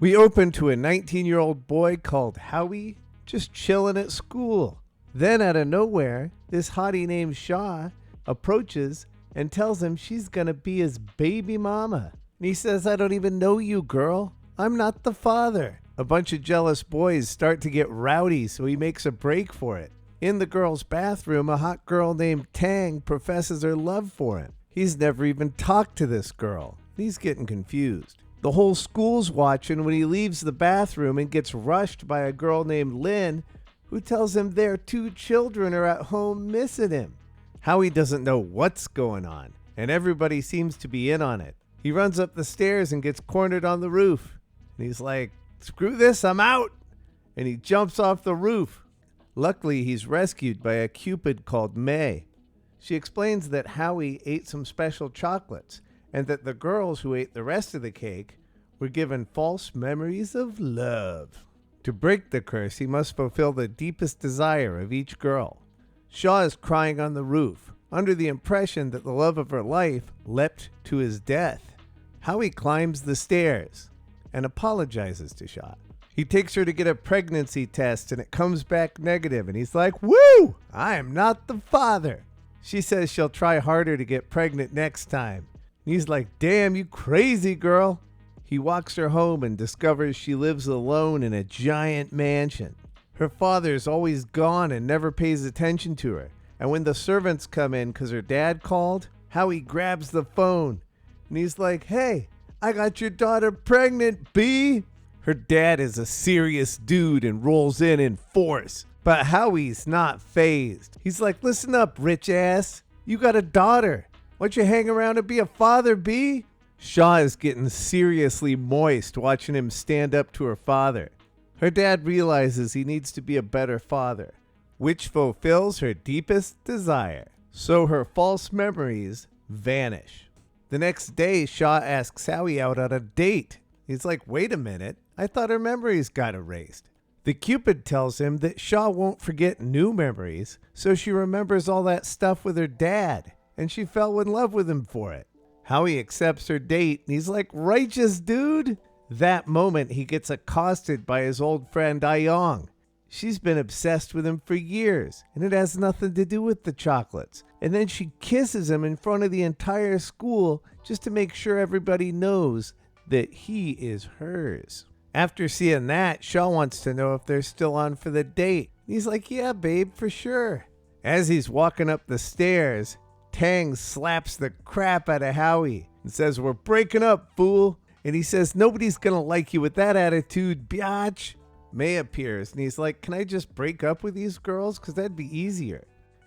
We open to a 19-year-old boy called Howie just chilling at school. Then out of nowhere, this hottie named Shaw approaches and tells him she's gonna be his baby mama. And he says, "I don't even know you, girl. I'm not the father." A bunch of jealous boys start to get rowdy, so he makes a break for it. In the girl's bathroom, a hot girl named Tang professes her love for him. He's never even talked to this girl. He's getting confused. The whole school's watching when he leaves the bathroom and gets rushed by a girl named Lynn, who tells him their 2 children are at home missing him. Howie doesn't know what's going on, and everybody seems to be in on it. He runs up the stairs and gets cornered on the roof. And he's like, "Screw this, I'm out!" And he jumps off the roof. Luckily, he's rescued by a Cupid called May. She explains that Howie ate some special chocolates, and that the girls who ate the rest of the cake were given false memories of love. To break the curse, he must fulfill the deepest desire of each girl. Shaw is crying on the roof, under the impression that the love of her life leapt to his death. Howie climbs the stairs and apologizes to Shaw. He takes her to get a pregnancy test, and it comes back negative, and he's like, "Woo! I am not the father." She says she'll try harder to get pregnant next time. And he's like, "Damn, you crazy girl." He walks her home and discovers she lives alone in a giant mansion. Her father's always gone and never pays attention to her. And when the servants come in because her dad called, Howie grabs the phone. And he's like, "Hey, I got your daughter pregnant, B." Her dad is a serious dude and rolls in force. But Howie's not fazed. He's like, "Listen up, rich ass. You got a daughter. Why don't you hang around and be a father, B?" Shaw is getting seriously moist watching him stand up to her father. Her dad realizes he needs to be a better father, which fulfills her deepest desire. So her false memories vanish. The next day, Shaw asks Howie out on a date. He's like, "Wait a minute. I thought her memories got erased." The Cupid tells him that Shaw won't forget new memories, so she remembers all that stuff with her dad, and she fell in love with him for it. Howie accepts her date, and he's like, "Righteous, dude." That moment, he gets accosted by his old friend Ayong. She's been obsessed with him for years, and it has nothing to do with the chocolates. And then she kisses him in front of the entire school just to make sure everybody knows that he is hers. After seeing that, Shaw wants to know if they're still on for the date. He's like, "Yeah, babe, for sure." As he's walking up the stairs, Tang slaps the crap out of Howie and says, "We're breaking up, fool." And he says, "Nobody's gonna like you with that attitude, biatch." May appears and he's like, "Can I just break up with these girls? Because that'd be easier."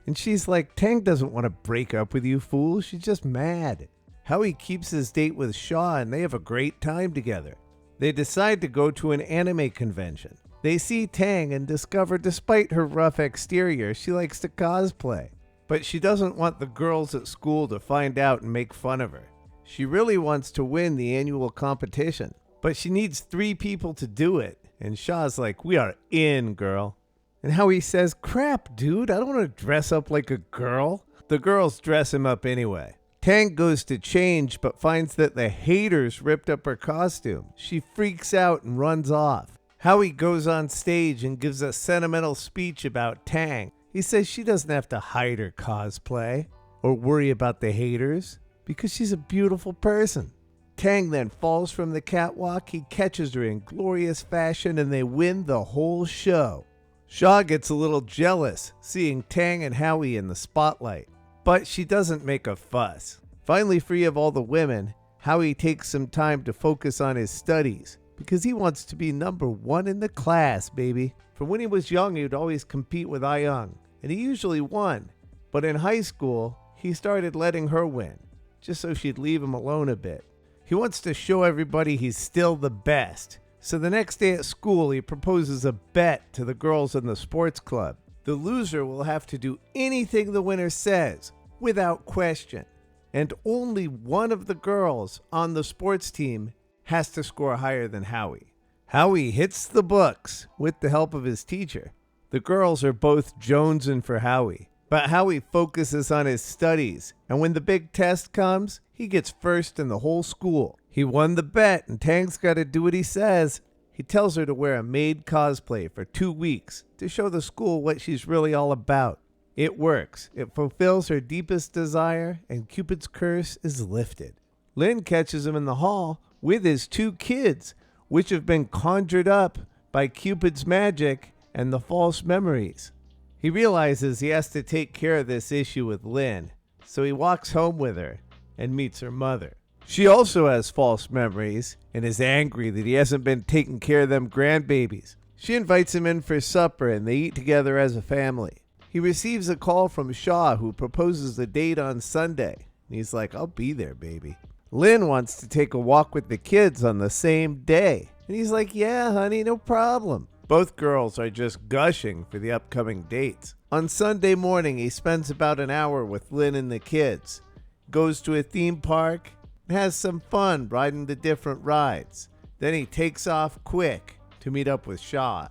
And she's like, "Tang doesn't want to break up with you, fool. She's just mad." Howie keeps his date with Shaw and they have a great time together. They decide to go to an anime convention. They see Tang and discover despite her rough exterior, she likes to cosplay. But she doesn't want the girls at school to find out and make fun of her. She really wants to win the annual competition, but she needs 3 people to do it. And Shaw's like, "We are in, girl." And Howie says, "Crap, dude, I don't want to dress up like a girl." The girls dress him up anyway. Tang goes to change, but finds that the haters ripped up her costume. She freaks out and runs off. Howie goes on stage and gives a sentimental speech about Tang. He says she doesn't have to hide her cosplay or worry about the haters because she's a beautiful person. Tang then falls from the catwalk. He catches her in glorious fashion and they win the whole show. Shaw gets a little jealous seeing Tang and Howie in the spotlight, but she doesn't make a fuss. Finally free of all the women, Howie takes some time to focus on his studies because he wants to be number 1 in the class, baby. From when he was young, he would always compete with Ayang, and he usually won. But in high school, he started letting her win, just so she'd leave him alone a bit. He wants to show everybody he's still the best. So the next day at school, he proposes a bet to the girls in the sports club. The loser will have to do anything the winner says, without question. And only one of the girls on the sports team has to score higher than Howie. Howie hits the books with the help of his teacher. The girls are both jonesing for Howie, but Howie focuses on his studies, and when the big test comes, he gets first in the whole school. He won the bet, and Tang's got to do what he says. He tells her to wear a maid cosplay for 2 weeks to show the school what she's really all about. It works. It fulfills her deepest desire, and Cupid's curse is lifted. Lynn catches him in the hall with his 2 kids, which have been conjured up by Cupid's magic and the false memories. He realizes he has to take care of this issue with Lynn, so he walks home with her and meets her mother. She also has false memories and is angry that he hasn't been taking care of them grandbabies. She invites him in for supper and they eat together as a family. He receives a call from Shaw, who proposes a date on Sunday. And he's like, I'll be there, baby. Lynn wants to take a walk with the kids on the same day. And he's like, yeah, honey, no problem. Both girls are just gushing for the upcoming dates. On Sunday morning, he spends about an hour with Lynn and the kids, goes to a theme park, and has some fun riding the different rides. Then he takes off quick to meet up with Shaw.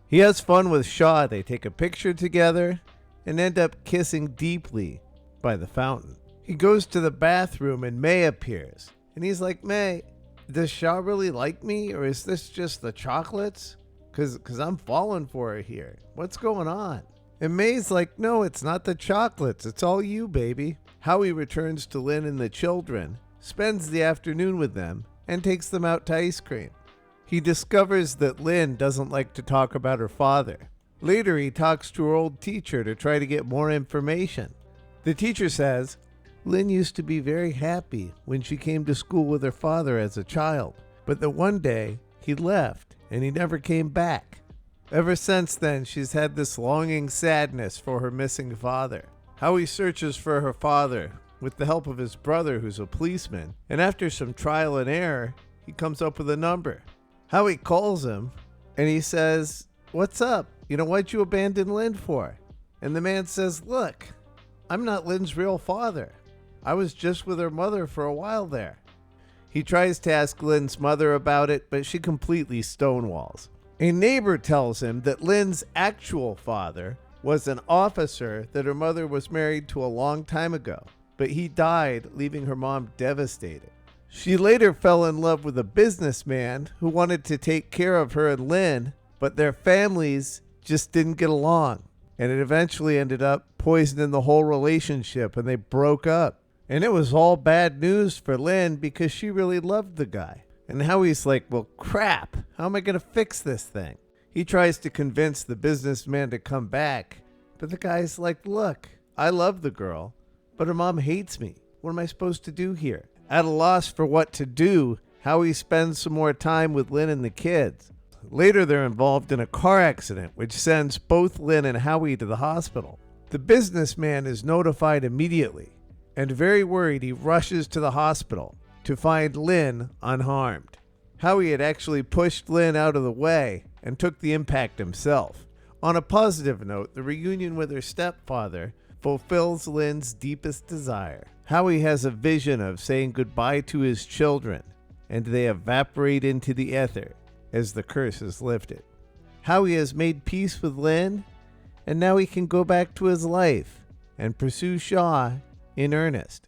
He has fun with Shaw. They take a picture together and end up kissing deeply by the fountain. He goes to the bathroom and May appears. And he's like, May, does Shaw really like me, or is this just the chocolates? Cause I'm falling for her here. What's going on? And May's like, no, it's not the chocolates. It's all you, baby. Howie returns to Lynn and the children, spends the afternoon with them, and takes them out to ice cream. He discovers that Lynn doesn't like to talk about her father. Later, he talks to her old teacher to try to get more information. The teacher says, Lynn used to be very happy when she came to school with her father as a child, but that one day he left and he never came back. Ever since then, she's had this longing sadness for her missing father. Howie searches for her father with the help of his brother, who's a policeman, and after some trial and error, he comes up with a number. Howie calls him and he says, what's up? What'd you abandon Lynn for? And the man says, look, I'm not Lynn's real father. I was just with her mother for a while there. He tries to ask Lynn's mother about it, but she completely stonewalls. A neighbor tells him that Lynn's actual father was an officer that her mother was married to a long time ago, but he died, leaving her mom devastated. She later fell in love with a businessman who wanted to take care of her and Lynn, but their families just didn't get along, and it eventually ended up poisoning the whole relationship, and they broke up. And it was all bad news for Lynn because she really loved the guy. And Howie's like, well, crap, how am I going to fix this thing? He tries to convince the businessman to come back, but the guy's like, look, I love the girl, but her mom hates me. What am I supposed to do here? At a loss for what to do, Howie spends some more time with Lynn and the kids. Later, they're involved in a car accident, which sends both Lynn and Howie to the hospital. The businessman is notified immediately, and very worried, he rushes to the hospital to find Lynn unharmed. Howie had actually pushed Lynn out of the way and took the impact himself. On a positive note, the reunion with her stepfather fulfills Lynn's deepest desire. Howie has a vision of saying goodbye to his children, and they evaporate into the ether as the curse is lifted. Howie has made peace with Lynn, and now he can go back to his life and pursue Shaw in earnest.